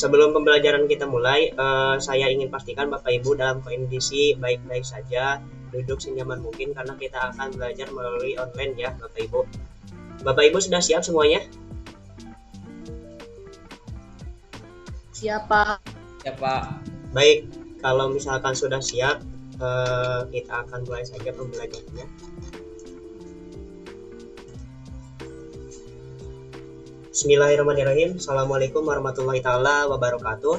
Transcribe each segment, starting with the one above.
Sebelum pembelajaran kita mulai, saya ingin pastikan Bapak Ibu dalam kondisi baik-baik saja, duduk senyaman mungkin karena kita akan belajar melalui online ya Bapak Ibu. Bapak Ibu sudah siap semuanya? Siap, Pak. Ya Pak. Baik, kalau misalkan sudah siap, kita akan mulai saja pembelajarannya. Bismillahirrahmanirrahim. Assalamualaikum warahmatullahi taala wabarakatuh.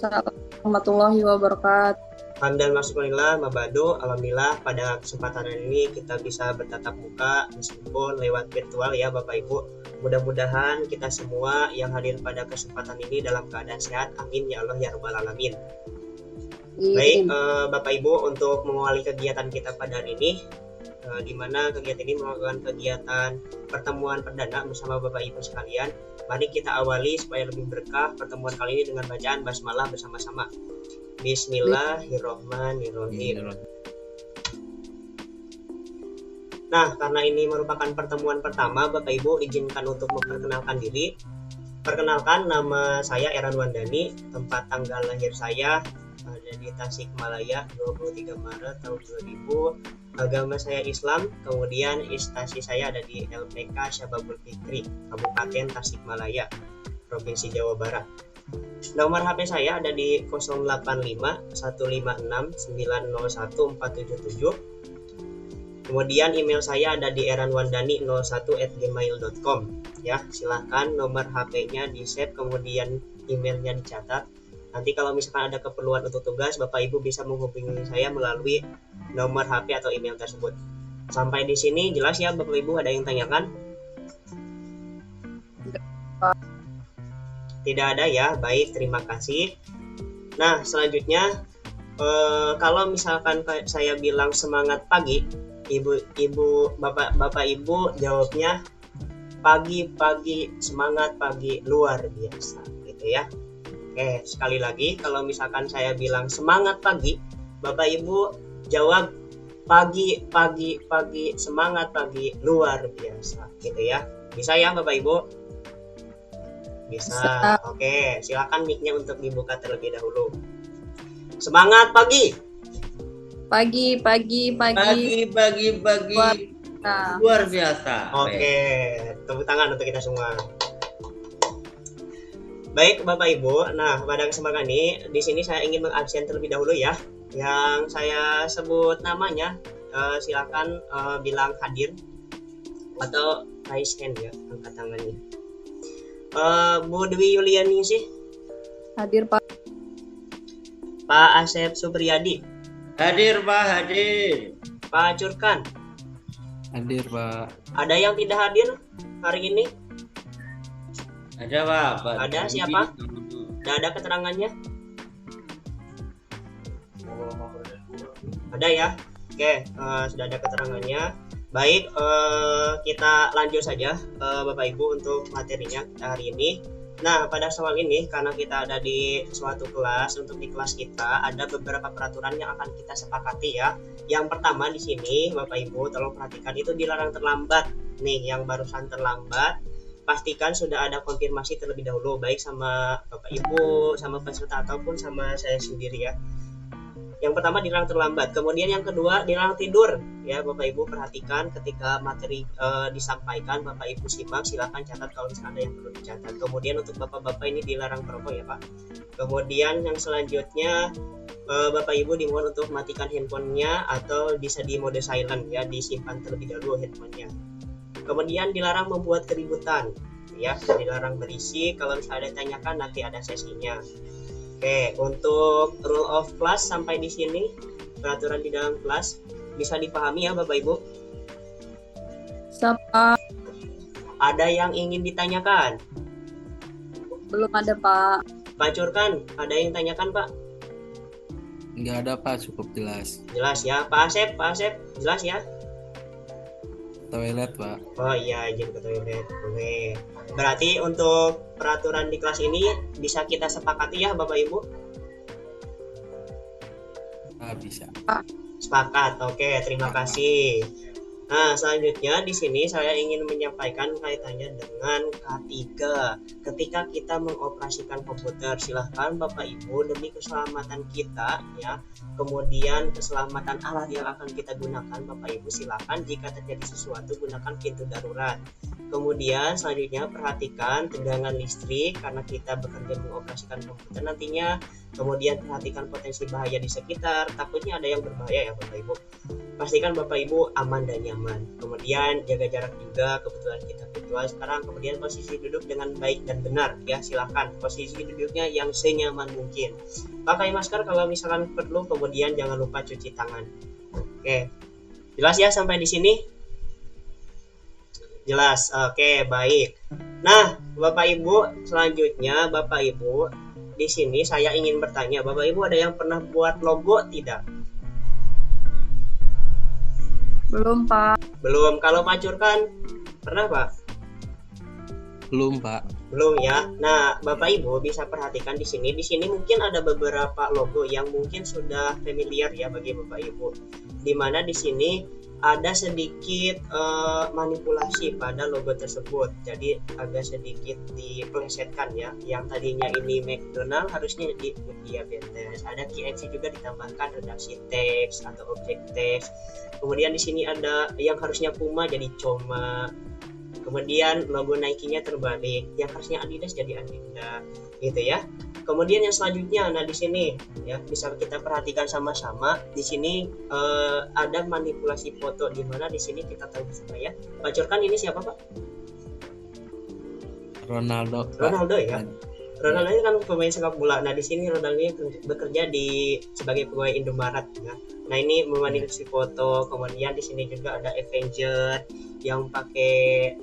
Warahmatullahi wabarakatuh. Hamdan wa syukurillah, mabadu, alhamdulillah pada kesempatan ini kita bisa bertatap muka meskipun lewat virtual ya Bapak Ibu. Mudah-mudahan kita semua yang hadir pada kesempatan ini dalam keadaan sehat. Amin ya Allah ya rabbal alamin. Baik, Bapak Ibu, untuk mengawali kegiatan kita pada hari ini, di mana kegiatan ini merupakan kegiatan pertemuan perdana bersama Bapak Ibu sekalian. Mari kita awali supaya lebih berkah pertemuan kali ini dengan bacaan basmalah bersama-sama. Bismillahirrahmanirrahim. Nah, karena ini merupakan pertemuan pertama, Bapak Ibu izinkan untuk memperkenalkan diri. Perkenalkan, nama saya Eran Wandani, tempat tanggal lahir saya ada di Tasikmalaya 23 Maret tahun 2000. Agama saya Islam, kemudian instansi saya ada di LPK Syababul Fikri, Kabupaten Tasikmalaya, Provinsi Jawa Barat. Nomor HP saya ada di 085 156 901 477. Kemudian email saya ada di eranwandani01@gmail.com ya. Silahkan nomor HP-nya di-save, kemudian emailnya dicatat. Nanti kalau misalkan ada keperluan untuk tugas, Bapak Ibu bisa menghubungi saya melalui nomor HP atau email tersebut. Sampai di sini jelas ya Bapak Ibu, ada yang tanyakan? Tidak ada ya, baik, terima kasih. Nah, selanjutnya kalau misalkan saya bilang semangat pagi, Bapak Ibu jawabnya pagi, semangat pagi, luar biasa gitu ya. Oke, sekali lagi, kalau misalkan saya bilang semangat pagi, Bapak Ibu jawab pagi, semangat pagi, luar biasa gitu ya. Bisa ya Bapak Ibu? Bisa. Oke, silakan mic-nya untuk dibuka terlebih dahulu. Semangat pagi. Pagi. Luar biasa. Oke, tepuk tangan untuk kita semua. Baik Bapak Ibu, nah pada kesempatan ini di sini saya ingin mengabsen terlebih dahulu ya. Yang saya sebut namanya, silakan bilang hadir atau raise hand ya, angkat tangannya. Bu Dwi Yuliani sih? Hadir, Pak. Pak Asep Supriyadi? Hadir Pak, hadir. Pak Curkan? Hadir Pak. Ada yang tidak hadir hari ini? Ada Pak. Ada siapa? Tidak ada keterangannya? Ada ya? Oke, sudah ada keterangannya. Baik, kita lanjut saja Bapak Ibu untuk materinya hari ini. Nah, pada soal ini karena kita ada di suatu kelas, untuk di kelas kita ada beberapa peraturan yang akan kita sepakati ya. Yang pertama di sini Bapak Ibu tolong perhatikan, itu dilarang terlambat. Nih, yang barusan terlambat, pastikan sudah ada konfirmasi terlebih dahulu baik sama Bapak Ibu, sama peserta ataupun sama saya sendiri ya. Yang pertama dilarang terlambat, kemudian yang kedua dilarang tidur ya Bapak Ibu. Perhatikan ketika materi disampaikan, Bapak Ibu simak, silakan catat kalau misalnya ada yang perlu dicatat. Kemudian untuk Bapak-bapak ini dilarang merokok ya Pak. Kemudian yang selanjutnya Bapak Ibu dimohon untuk matikan handphonenya atau bisa di mode silent ya, disimpan terlebih dahulu handphonenya. Kemudian dilarang membuat keributan ya, dilarang berisik. Kalau misalnya ada ditanyakan nanti ada sesinya. Oke, untuk rule of class sampai di sini, peraturan di dalam kelas bisa dipahami ya Bapak Ibu? Siapa? Ada yang ingin ditanyakan? Belum ada, Pak. Pak Curkan, ada yang tanyakan Pak? Enggak ada Pak, cukup jelas. Jelas ya. Pak Asep, jelas ya? Toilet Pak. Oh iya, izin ke toilet. Oke. Berarti untuk peraturan di kelas ini bisa kita sepakati ya Bapak Ibu? Bisa. Sepakat. Oke, terima kasih. Nah, selanjutnya di sini saya ingin menyampaikan kaitannya dengan K3. Ketika kita mengoperasikan komputer, silahkan Bapak Ibu demi keselamatan kita ya, kemudian keselamatan alat yang akan kita gunakan, Bapak Ibu silahkan jika terjadi sesuatu gunakan pintu darurat. Kemudian selanjutnya perhatikan tegangan listrik karena kita bekerja mengoperasikan komputer nantinya. Kemudian perhatikan potensi bahaya di sekitar, takutnya ada yang berbahaya ya Bapak Ibu. Pastikan Bapak Ibu aman dan nyaman. Kemudian jaga jarak juga, kebetulan kita virtual sekarang. Kemudian posisi duduk dengan baik dan benar ya, silahkan posisi duduknya yang senyaman mungkin. Pakai masker kalau misalkan perlu, kemudian jangan lupa cuci tangan. Oke, jelas ya sampai di sini? Jelas. Oke, baik. Nah, Bapak Ibu, selanjutnya Bapak Ibu, di sini saya ingin bertanya, Bapak Ibu ada yang pernah buat logo tidak? Belum, Pak. Belum. Kalau Pak Curkan pernah, Pak? Belum, Pak. Belum ya. Nah, Bapak Ibu bisa perhatikan di sini. Di sini mungkin ada beberapa logo yang mungkin sudah familiar ya bagi Bapak Ibu. Di mana di sini ada sedikit manipulasi pada logo tersebut. Jadi agak sedikit dipelesetkan ya. Yang tadinya ini McDonald harusnya di diabetes. Ada KFC juga ditambahkan redaksi teks atau objek teks. Kemudian di sini ada yang harusnya Puma jadi Coma. Kemudian logo Nike-nya terbalik, yang harusnya Adidas jadi Adidas, gitu ya. Kemudian yang selanjutnya, nah di sini ya bisa kita perhatikan sama-sama. Di sini ada manipulasi foto, di mana di sini kita tahu supaya Pak Curkan ini siapa Pak? Ronaldo, Pak. Ronaldo ya. Ronaldo ini kan pemain sepak bola. Nah di sini Ronaldo bekerja sebagai pegawai Indomaret ya. Nah ini memanipulasi foto. Kemudian di sini juga ada Avenger yang pakai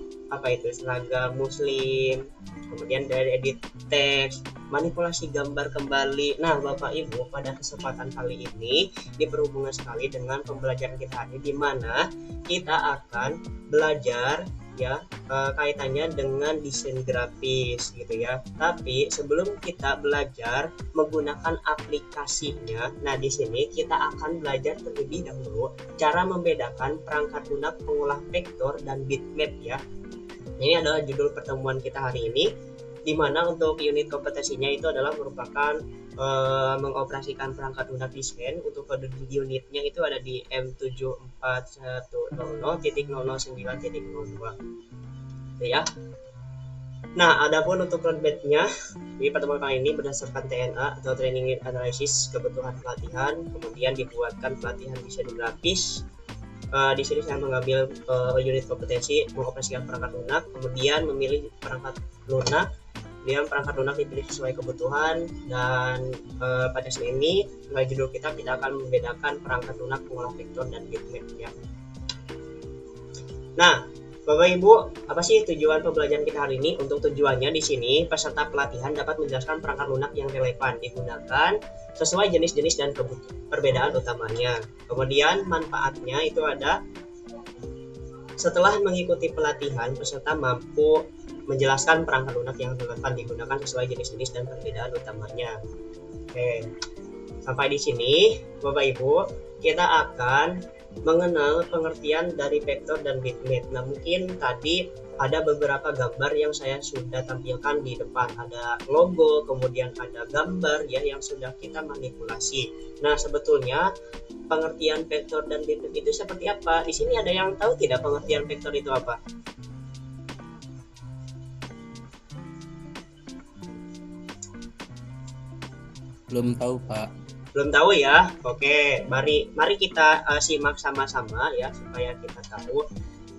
seragam muslim. Kemudian dari edit teks, manipulasi gambar kembali. Nah Bapak Ibu, pada kesempatan kali ini berhubungan sekali dengan pembelajaran kita hari, di mana kita akan belajar ya kaitannya dengan desain grafis gitu ya. Tapi sebelum kita belajar menggunakan aplikasinya, nah di sini kita akan belajar terlebih dahulu cara membedakan perangkat lunak pengolah vektor dan bitmap ya. Ini adalah judul pertemuan kita hari ini, di mana untuk unit kompetensinya itu adalah merupakan mengoperasikan perangkat lunak desain. Untuk kode unitnya itu ada di M74100.009.02 ya. Nah, adapun untuk roadmap-nya di pertemuan kali ini berdasarkan TNA atau Training Need Analysis, kebutuhan pelatihan, kemudian dibuatkan pelatihan desain grafis. Di sini saya mengambil unit kompetensi mengoperasikan perangkat lunak, kemudian memilih perangkat lunak. Kemudian perangkat lunak dipilih sesuai kebutuhan, dan pada sesi ini nilai judul kita akan membedakan perangkat lunak pengolah vektor dan bitmap ya. Nah, Bapak Ibu, apa sih tujuan pembelajaran kita hari ini? Untuk tujuannya di sini peserta pelatihan dapat menjelaskan perangkat lunak yang relevan digunakan sesuai jenis-jenis dan perbedaan utamanya. Kemudian manfaatnya itu ada, setelah mengikuti pelatihan peserta mampu menjelaskan perangkat lunak yang relevan digunakan sesuai jenis-jenis dan perbedaan utamanya. Oke, sampai di sini Bapak Ibu kita akan mengenal pengertian dari vektor dan bitmap. Nah mungkin tadi ada beberapa gambar yang saya sudah tampilkan di depan, ada logo, kemudian ada gambar ya yang sudah kita manipulasi. Nah sebetulnya pengertian vektor dan bitmap itu seperti apa? Di sini ada yang tahu tidak pengertian vektor itu apa? Belum tahu, Pak. Belum tahu ya? Oke, mari kita simak sama-sama ya supaya kita tahu.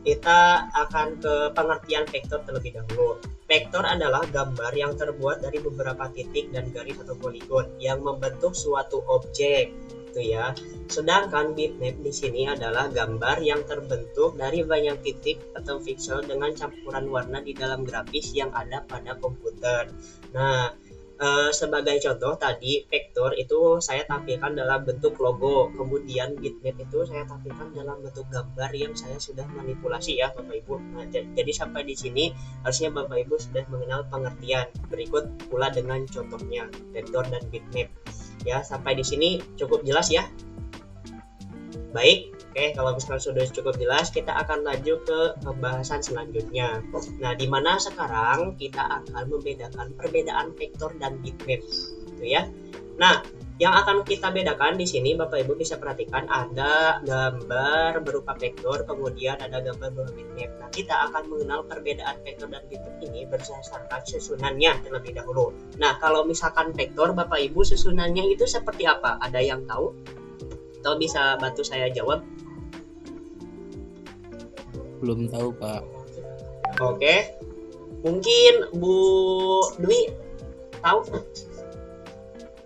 Kita akan ke pengertian vektor terlebih dahulu. Vektor adalah gambar yang terbuat dari beberapa titik dan garis atau poligon yang membentuk suatu objek, itu ya. Sedangkan bitmap di sini adalah gambar yang terbentuk dari banyak titik atau pixel dengan campuran warna di dalam grafis yang ada pada komputer. Nah, sebagai contoh tadi vektor itu saya tampilkan dalam bentuk logo, kemudian bitmap itu saya tampilkan dalam bentuk gambar yang saya sudah manipulasi ya Bapak Ibu. Nah, jadi sampai di sini harusnya Bapak Ibu sudah mengenal pengertian. Berikut pula dengan contohnya vektor dan bitmap. Ya, sampai di sini cukup jelas ya. Baik, Oke, kalau misalkan sudah cukup jelas, kita akan lanjut ke pembahasan selanjutnya. Nah, di mana sekarang kita akan membedakan perbedaan vektor dan bitmap, gitu ya. Nah, yang akan kita bedakan di sini, Bapak Ibu bisa perhatikan ada gambar berupa vektor, kemudian ada gambar berupa bitmap. Nah, kita akan mengenal perbedaan vektor dan bitmap ini berdasarkan susunannya terlebih dahulu. Nah, kalau misalkan vektor, Bapak Ibu susunannya itu seperti apa? Ada yang tahu? Atau bisa bantu saya jawab? Belum tahu, Pak. Oke, mungkin Bu Dwi tahu?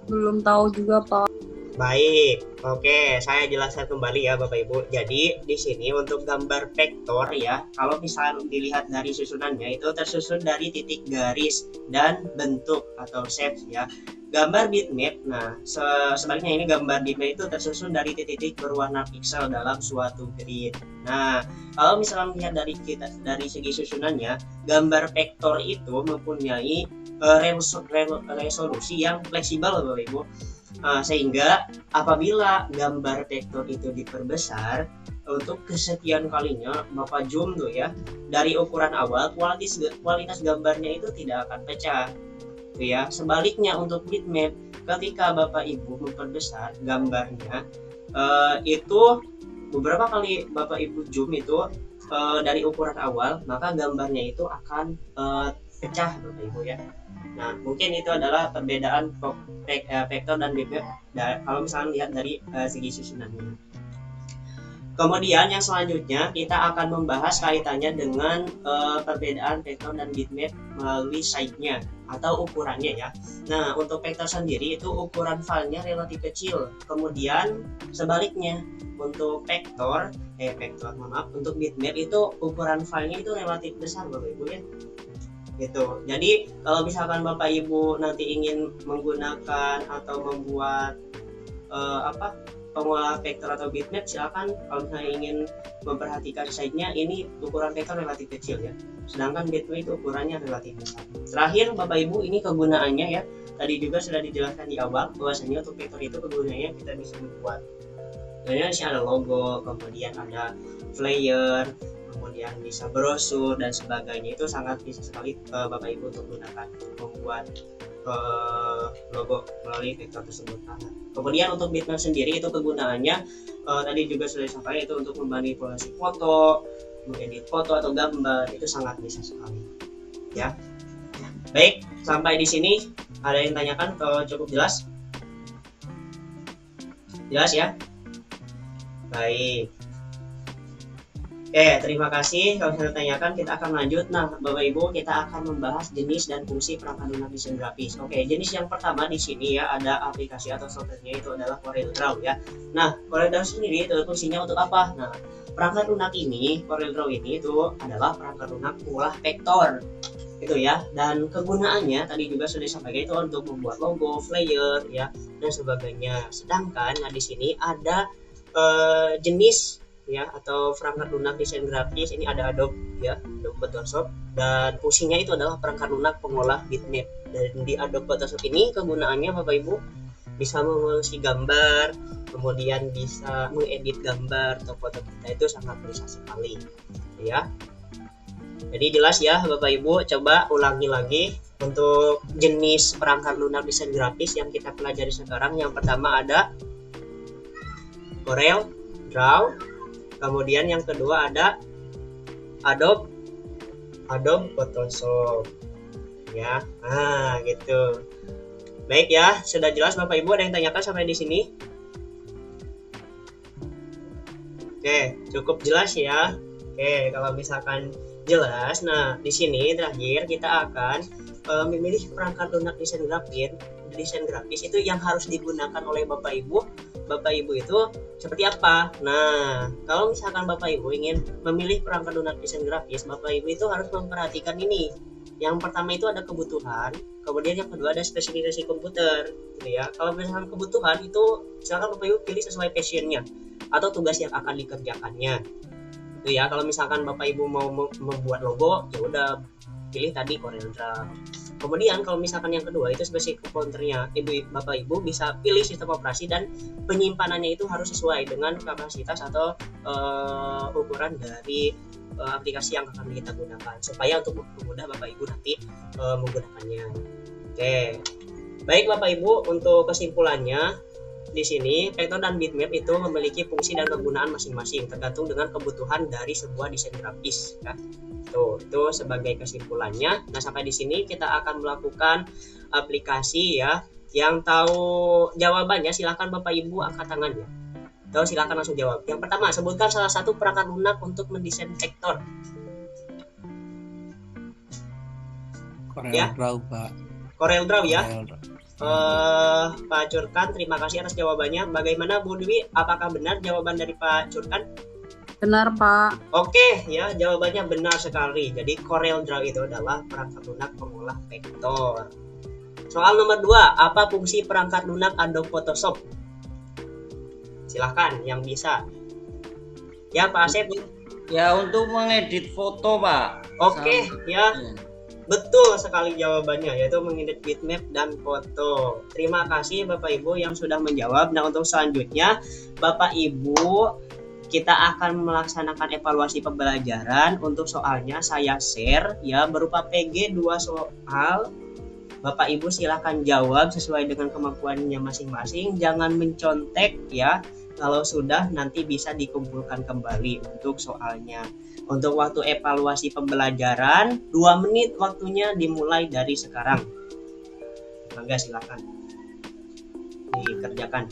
Belum tahu juga, Pak. Baik, oke, saya jelaskan kembali ya Bapak Ibu. Jadi di sini untuk gambar vektor ya, kalau misalnya dilihat dari susunannya itu tersusun dari titik garis dan bentuk atau shape ya. Gambar bitmap, nah sebaliknya ini gambar bitmap itu tersusun dari titik-titik berwarna piksel dalam suatu grid. Nah, kalau misalnya melihat dari segi susunannya, gambar vektor itu mempunyai resolusi yang fleksibel Bapak Ibu. Sehingga apabila gambar vektor itu diperbesar untuk kesekian kalinya Bapak zoom tuh ya, dari ukuran awal kualitas gambarnya itu tidak akan pecah tuh ya. Sebaliknya untuk bitmap, ketika Bapak Ibu memperbesar gambarnya itu beberapa kali Bapak Ibu zoom itu dari ukuran awal, maka gambarnya itu akan pecah Bapak Ibu ya. Nah, mungkin itu adalah perbedaan vektor dan bitmap kalau misalnya lihat dari segi susunannya. Kemudian yang selanjutnya kita akan membahas kaitannya dengan perbedaan vektor dan bitmap melalui size-nya atau ukurannya ya. Nah, untuk vektor sendiri itu ukuran filenya relatif kecil. Kemudian sebaliknya untuk untuk bitmap itu ukuran filenya itu relatif besar Bapak Ibu ya. Gitu. Jadi kalau misalkan Bapak Ibu nanti ingin menggunakan atau membuat pengolah vektor atau bitmap, silakan. Kalau misalnya ingin memperhatikan size-nya, ini ukuran vektor relatif kecil ya, sedangkan bitmap itu ukurannya relatif besar. Terakhir Bapak Ibu, ini kegunaannya ya, tadi juga sudah dijelaskan di awal bahwasanya untuk vektor itu kegunaannya kita bisa membuat, kemudian di sini ada logo, kemudian ada flyer, kemudian bisa brosur dan sebagainya. Itu sangat bisa sekali Bapak Ibu untuk gunakan membuat logo melalui vektor tersebut. Kemudian untuk bitmap sendiri itu kegunaannya tadi juga sudah disampaikan, itu untuk memanipulasi foto, mengedit foto atau gambar, itu sangat bisa sekali ya. Baik, sampai di sini ada yang tanyakan atau cukup jelas? Jelas ya? Baik. Oke, terima kasih. Kalau saya tanyakan, kita akan lanjut. Nah, Bapak Ibu, kita akan membahas jenis dan fungsi perangkat lunak desain grafis. Oke, jenis yang pertama di sini ya, ada aplikasi atau softwarenya, itu adalah CorelDRAW ya. Nah, CorelDRAW sendiri itu fungsinya untuk apa? Nah, perangkat lunak ini, CorelDRAW ini itu adalah perangkat lunak pengolah vektor. Itu ya. Dan kegunaannya tadi juga sudah disampaikan, itu untuk membuat logo, flyer ya, dan sebagainya. Sedangkan nah di sini ada jenis ya atau perangkat lunak desain grafis, ini ada Adobe ya, Adobe Photoshop, dan fungsinya itu adalah perangkat lunak pengolah bitmap. Dan di Adobe Photoshop ini kegunaannya Bapak Ibu bisa mengisi gambar, kemudian bisa mengedit gambar atau foto kita, itu sangat bisa sekali ya. Jadi jelas ya Bapak Ibu, coba ulangi lagi untuk jenis perangkat lunak desain grafis yang kita pelajari sekarang. Yang pertama ada CorelDRAW. Kemudian yang kedua ada Adobe Photoshop ya. Gitu. Baik ya, sudah jelas Bapak Ibu, ada yang tanyakan sampai di sini? Oke, cukup jelas ya. Oke, kalau misalkan jelas, nah di sini terakhir kita akan memilih perangkat lunak desain grafis itu yang harus digunakan oleh Bapak Ibu. Bapak Ibu itu seperti apa? Nah, kalau misalkan Bapak Ibu ingin memilih perangkat lunak desain grafis, Bapak Ibu itu harus memperhatikan ini. Yang pertama itu ada kebutuhan, kemudian yang kedua ada spesifikasi komputer, gitu ya. Kalau misalkan kebutuhan itu silakan Bapak Ibu pilih sesuai passionnya atau tugas yang akan dikerjakannya. Gitu ya. Kalau misalkan Bapak Ibu mau membuat logo, ya udah pilih tadi CorelDRAW. Kemudian kalau misalkan yang kedua itu sebagai komputernya Bapak Ibu bisa pilih sistem operasi dan penyimpanannya itu harus sesuai dengan kapasitas atau ukuran dari aplikasi yang akan kita gunakan supaya untuk mempermudah Bapak Ibu nanti menggunakannya. Oke. Baik Bapak Ibu, untuk kesimpulannya di sini vektor dan bitmap itu memiliki fungsi dan kegunaan masing-masing tergantung dengan kebutuhan dari sebuah desain grafis ya. Itu sebagai kesimpulannya. Nah, sampai di sini kita akan melakukan aplikasi ya. Yang tahu jawabannya silakan Bapak Ibu angkat tangannya. Atau silakan langsung jawab. Yang pertama, sebutkan salah satu perangkat lunak untuk mendesain vektor. Corel Draw, Pak. Corel Draw ya. Corel Draw. Pak Curkan, terima kasih atas jawabannya. Bagaimana Bu Dwi? Apakah benar jawaban dari Pak Curkan? Benar, Pak. Oke, ya jawabannya benar sekali. Jadi Corel Draw itu adalah perangkat lunak pengolah vektor. Soal nomor 2, apa fungsi perangkat lunak Adobe Photoshop? Silahkan yang bisa. Ya Pak Asep. Ya untuk mengedit foto Pak. Oke, ya. Betul sekali jawabannya, yaitu mengedit bitmap dan foto. Terima kasih Bapak Ibu yang sudah menjawab. Nah, untuk selanjutnya Bapak Ibu, kita akan melaksanakan evaluasi pembelajaran. Untuk soalnya saya share ya berupa PG 2 soal. Bapak Ibu silakan jawab sesuai dengan kemampuannya masing-masing. Jangan mencontek ya. Kalau sudah nanti bisa dikumpulkan kembali untuk soalnya. Untuk waktu evaluasi pembelajaran 2 menit waktunya dimulai dari sekarang. Mangga silakan dikerjakan.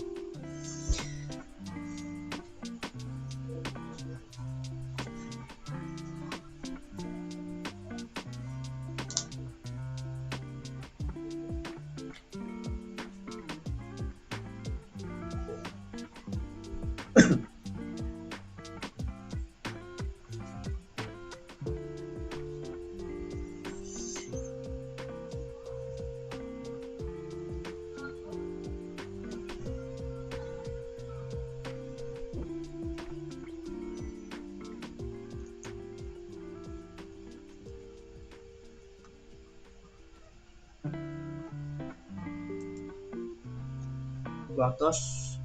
Waktu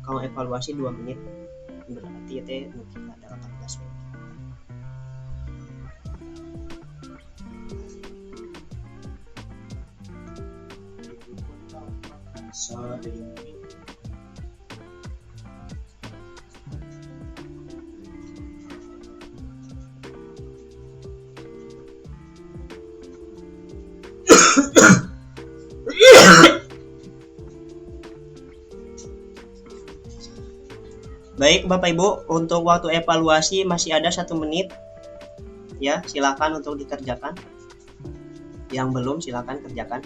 kalau evaluasi 2 menit berarti teh mungkin ada 18 menit. Sorry. Baik Bapak Ibu, untuk waktu evaluasi masih ada 1 menit. Ya, silakan untuk dikerjakan. Yang belum silakan kerjakan.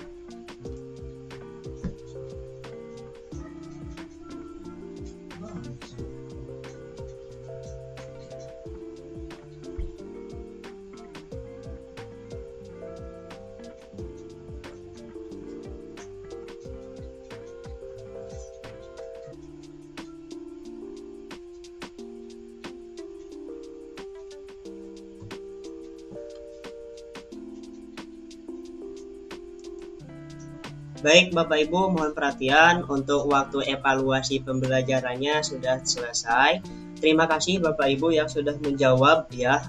Baik Bapak Ibu, mohon perhatian untuk waktu evaluasi pembelajarannya sudah selesai. Terima kasih Bapak Ibu yang sudah menjawab ya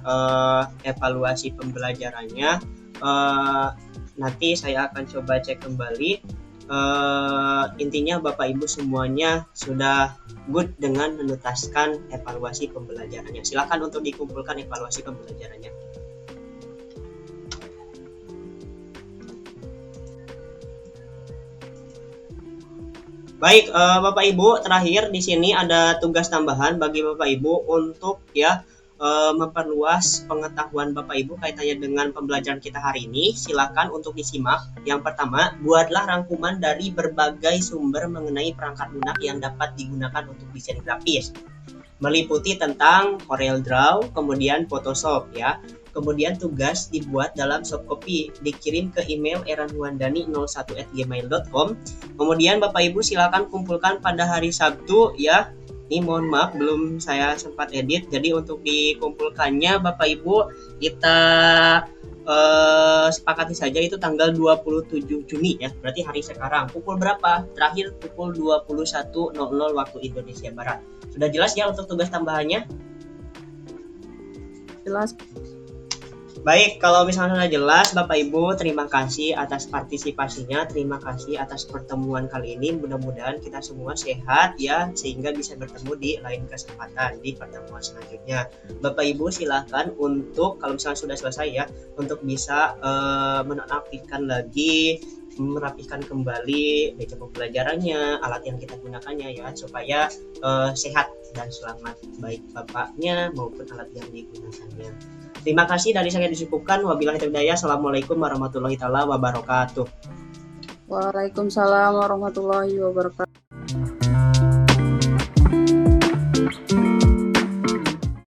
evaluasi pembelajarannya. Nanti saya akan coba cek kembali. Intinya Bapak Ibu semuanya sudah good dengan menuntaskan evaluasi pembelajarannya. Silakan untuk dikumpulkan evaluasi pembelajarannya. Baik, Bapak Ibu, terakhir di sini ada tugas tambahan bagi Bapak Ibu untuk ya memperluas pengetahuan Bapak Ibu kaitannya dengan pembelajaran kita hari ini. Silakan untuk disimak. Yang pertama, buatlah rangkuman dari berbagai sumber mengenai perangkat lunak yang dapat digunakan untuk desain grafis. Meliputi tentang Corel Draw, kemudian Photoshop ya. Kemudian tugas dibuat dalam soft copy, dikirim ke email eranhuandani01@gmail.com. Kemudian Bapak Ibu silakan kumpulkan pada hari Sabtu ya. Ini mohon maaf belum saya sempat edit. Jadi untuk dikumpulkannya Bapak Ibu kita sepakati saja itu tanggal 27 Juni ya. Berarti hari sekarang. Pukul berapa? Terakhir pukul 21.00 waktu Indonesia Barat. Sudah jelas ya untuk tugas tambahannya? Jelas. Baik, kalau misalnya sudah jelas, Bapak Ibu, terima kasih atas partisipasinya, terima kasih atas pertemuan kali ini. Mudah-mudahan kita semua sehat ya, sehingga bisa bertemu di lain kesempatan di pertemuan selanjutnya. Bapak Ibu silahkan untuk, kalau misalnya sudah selesai ya, untuk bisa menonaktifkan lagi, merapikan kembali meja pembelajarannya, alat yang kita gunakannya ya, supaya sehat dan selamat, baik bapaknya maupun alat yang digunakannya. Terima kasih dari saya disebutkan. Wabillahi taufiq hidayah. Assalamualaikum warahmatullahi taala wabarakatuh. Waalaikumsalam warahmatullahi wabarakatuh.